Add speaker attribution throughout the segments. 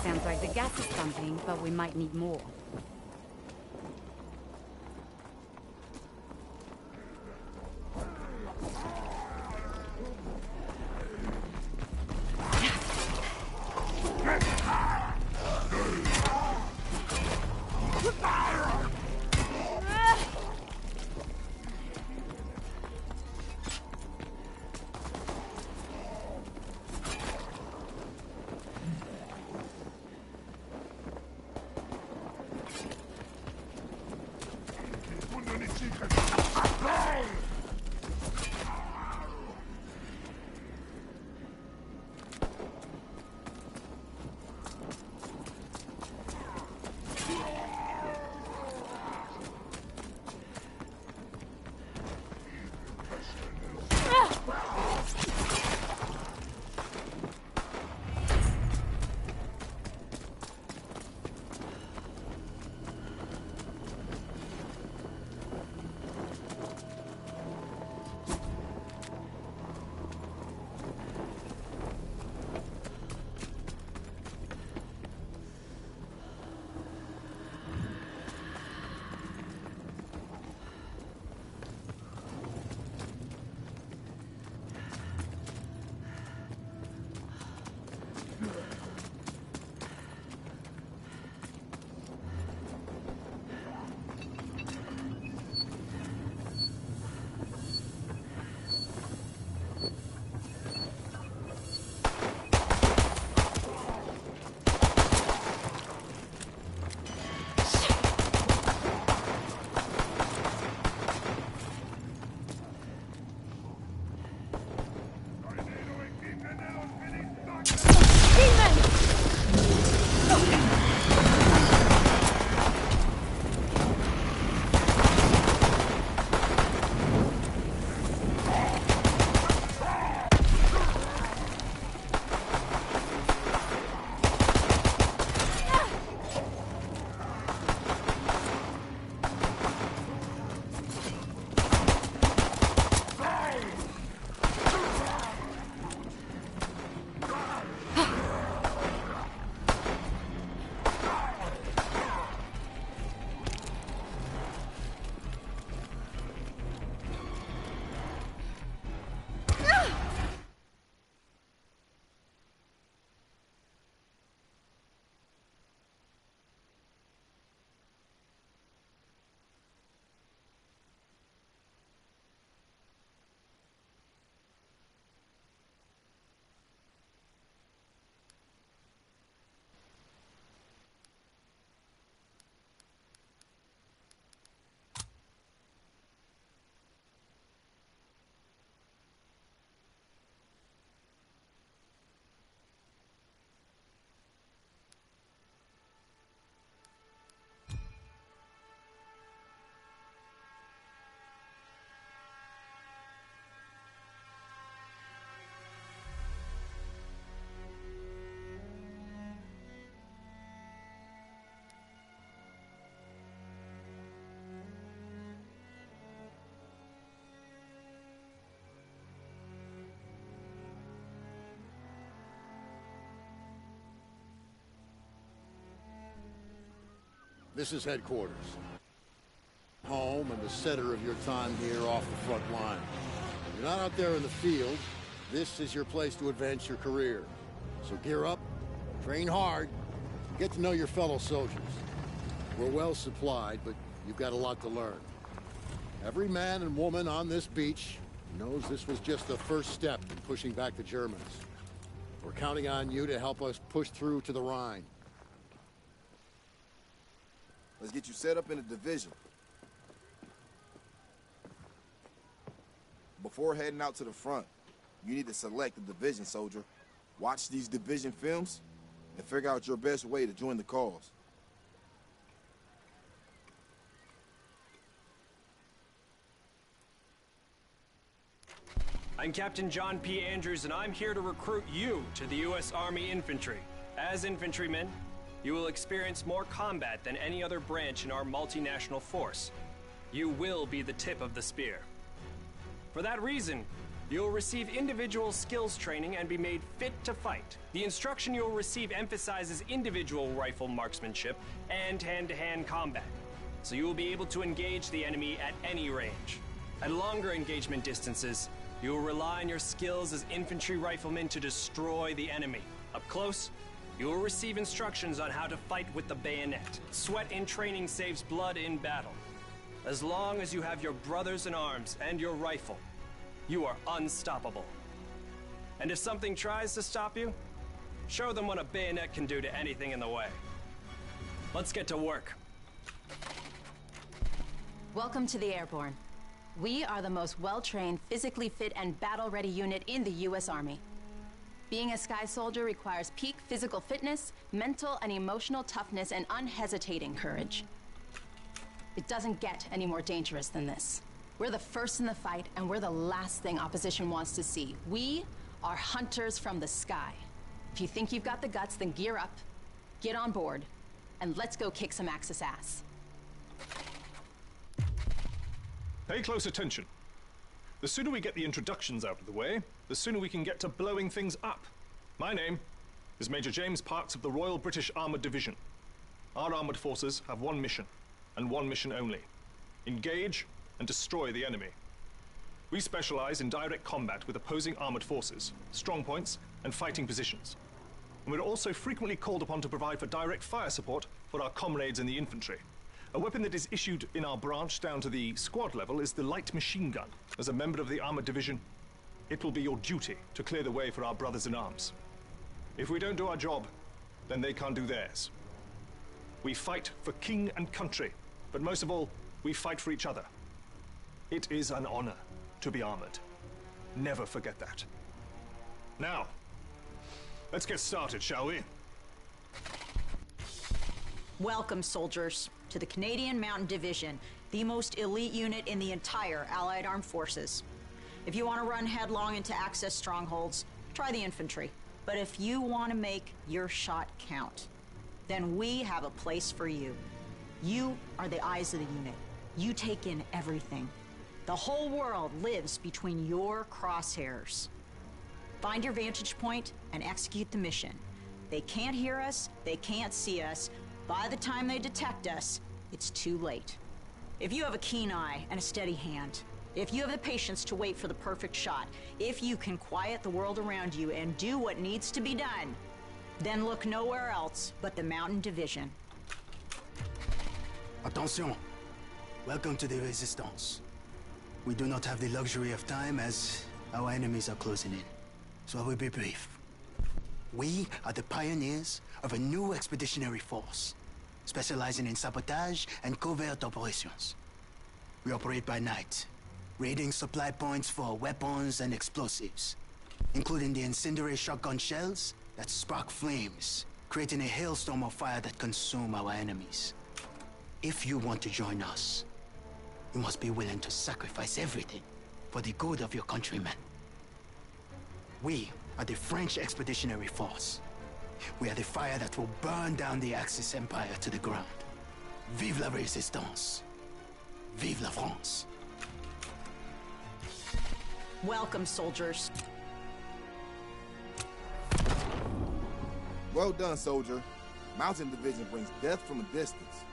Speaker 1: Sounds like the gas is pumping, but we might need more.
Speaker 2: This is headquarters. Home and the center of your time here off the front line. You're not out there in the field. This is your place to advance your career. So gear up, train hard, and get to know your fellow soldiers. We're well supplied, but you've got a lot to learn. Every man and woman on this beach knows this was just the first step in pushing back the Germans. We're counting on you to help us push through to the Rhine.
Speaker 3: Let's get you set up in a division. before heading out to the front, you need to select a division, soldier. Watch these division films and figure out your best way to join the cause.
Speaker 4: I'm Captain John P. Andrews, and I'm here to recruit you to the U.S. Army Infantry. As infantrymen, you will experience more combat than any other branch in our multinational force. You will be the tip of the spear. For that reason, you'll receive individual skills training and be made fit to fight. The instruction you'll receive emphasizes individual rifle marksmanship and hand-to-hand combat, so you will be able to engage the enemy at any range. At longer engagement distances, you will rely on your skills as infantry riflemen to destroy the enemy. Up close, you will receive instructions on how to fight with the bayonet. Sweat in training saves blood in battle. As long as you have your brothers in arms and your rifle, you are unstoppable. And if something tries to stop you, show them what a bayonet can do to anything in the way. Let's get to work.
Speaker 1: Welcome to the Airborne. We are the most well-trained, physically fit, and battle-ready unit in the U.S. Army. Being a Sky Soldier requires peak physical fitness, mental and emotional toughness, and unhesitating courage. It doesn't get any more dangerous than this. We're the first in the fight, and we're the last thing opposition wants to see. We are hunters from the sky. If you think you've got the guts, then gear up, get on board, and let's go kick some Axis ass.
Speaker 5: Pay close attention. The sooner we get the introductions out of the way, the sooner we can get to blowing things up. My name is Major James Parks of the Royal British Armoured Division. Our armoured forces have one mission, and one mission only. Engage and destroy the enemy. We specialize in direct combat with opposing armoured forces, strong points, and fighting positions. And we're also frequently called upon to provide for direct fire support for our comrades in the infantry. A weapon that is issued in our branch down to the squad level is the light machine gun. As a member of the armoured division, it will be your duty to clear the way for our brothers in arms. If we don't do our job, then they can't do theirs. We fight for king and country, but most of all, we fight for each other. It is an honor to be armored. Never forget that. Now, let's get started, shall we?
Speaker 6: Welcome, soldiers, to the Canadian Mountain Division, the most elite unit in the entire Allied Armed Forces. If you want to run headlong into Axis strongholds, try the infantry. But if you want to make your shot count, then we have a place for you. You are the eyes of the unit. You take in everything. The whole world lives between your crosshairs. Find your vantage point and execute the mission. They can't hear us, they can't see us. By the time they detect us, it's too late. If you have a keen eye and a steady hand, if you have the patience to wait for the perfect shot, if you can quiet the world around you and do what needs to be done, then look nowhere else but the Mountain Division.
Speaker 7: Attention! Welcome to the Resistance. We do not have the luxury of time as our enemies are closing in. So I will be brief. We are the pioneers of a new expeditionary force, specializing in sabotage and covert operations. We operate by night, raiding supply points for weapons and explosives, including the incendiary shotgun shells that spark flames, creating a hailstorm of fire that consume our enemies. If you want to join us, you must be willing to sacrifice everything for the good of your countrymen. We are the French Expeditionary Force. We are the fire that will burn down the Axis Empire to the ground. Vive la Résistance! Vive la France!
Speaker 6: Welcome, soldiers.
Speaker 3: Well done, soldier. Mountain Division brings death from a distance.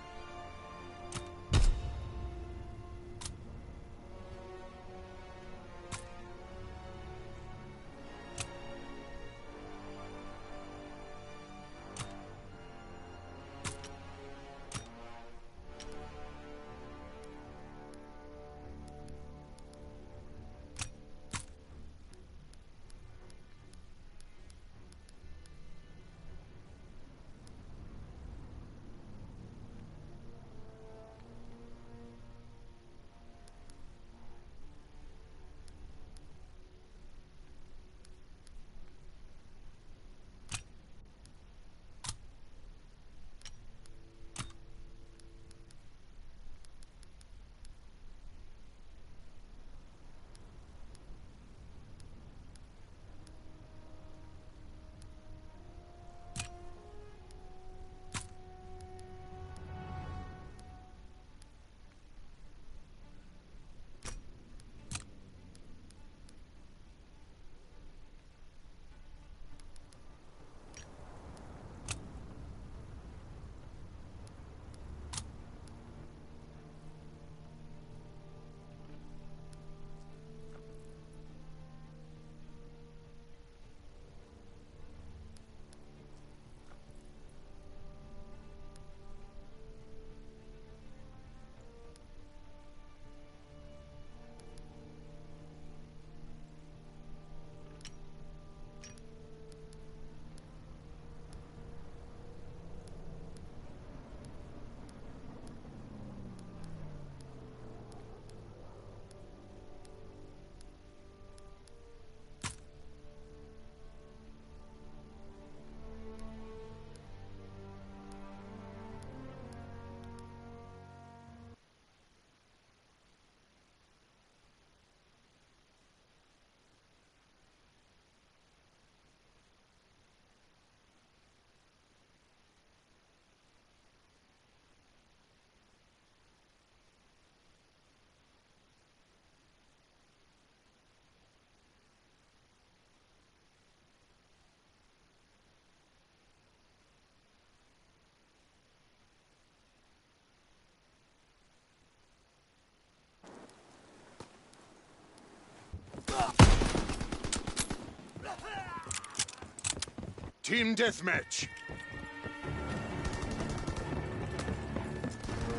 Speaker 2: Team deathmatch.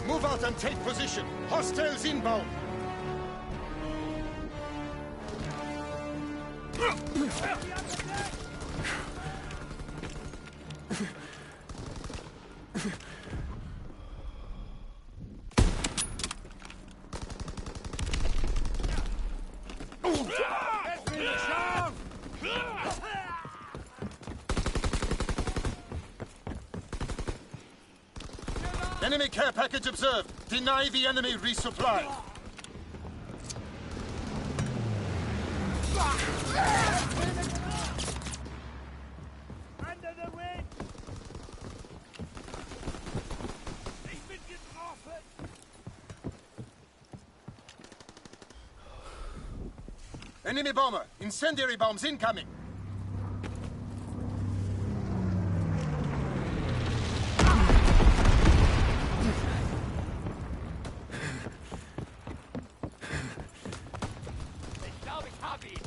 Speaker 2: Move out and take position. Hostiles inbound. Enemy care package observed. Deny the enemy resupply.
Speaker 8: Under the wing! Ich bin getroffen!
Speaker 2: Enemy bomber. Incendiary bombs incoming.
Speaker 8: Ich glaube, ich habe ihn!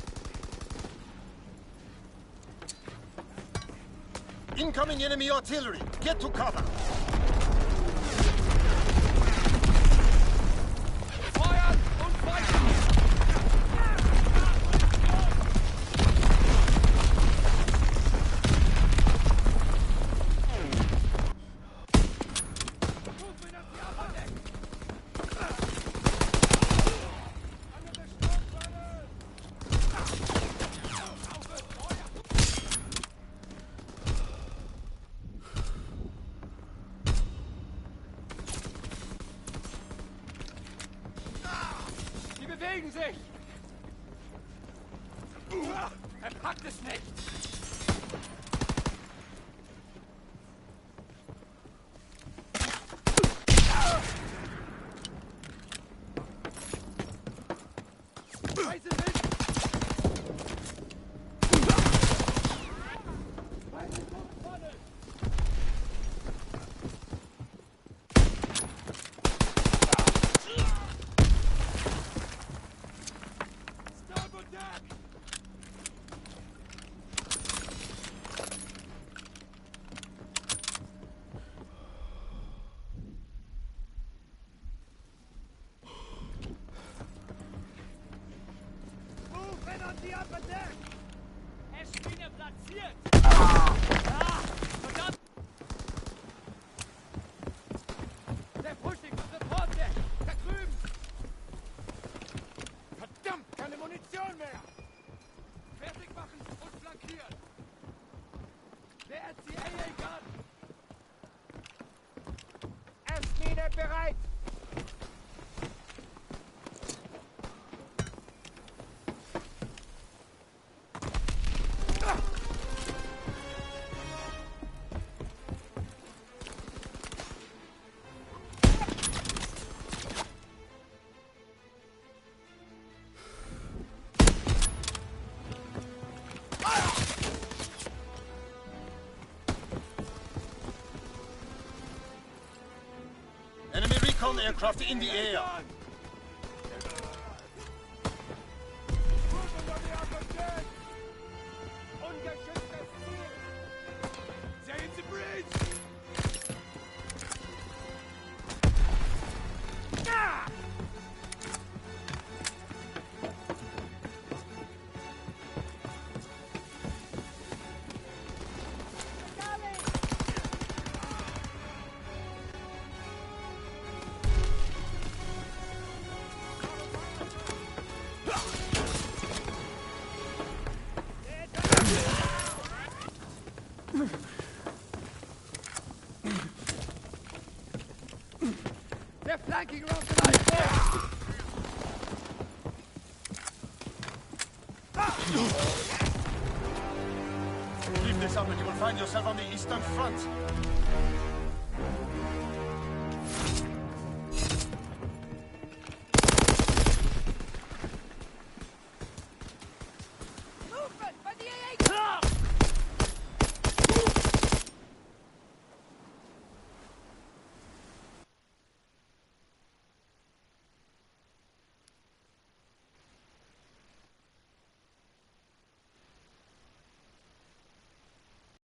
Speaker 2: Incoming enemy artillery. Get to cover.
Speaker 8: Feuern und weiter! Sie bewegen sich! Er packt es nicht! Weiße Wind! Weiße Druckpfanne! Starboard deck! Move in on the upper deck! Eschmine platziert! Verdammt! Der Pushing von Support Deck! Da drüben! Verdammt, keine Munition mehr! Fertig machen und flankieren! Der RCAA Gun! Eschmine bereit!
Speaker 2: Enemy recon aircraft in the air.
Speaker 8: Ungeschütztes Ziel! Sehen Sie Bridge! Ah! They're flanking around the right flank!
Speaker 2: Keep this up and you will find yourself on the Eastern Front.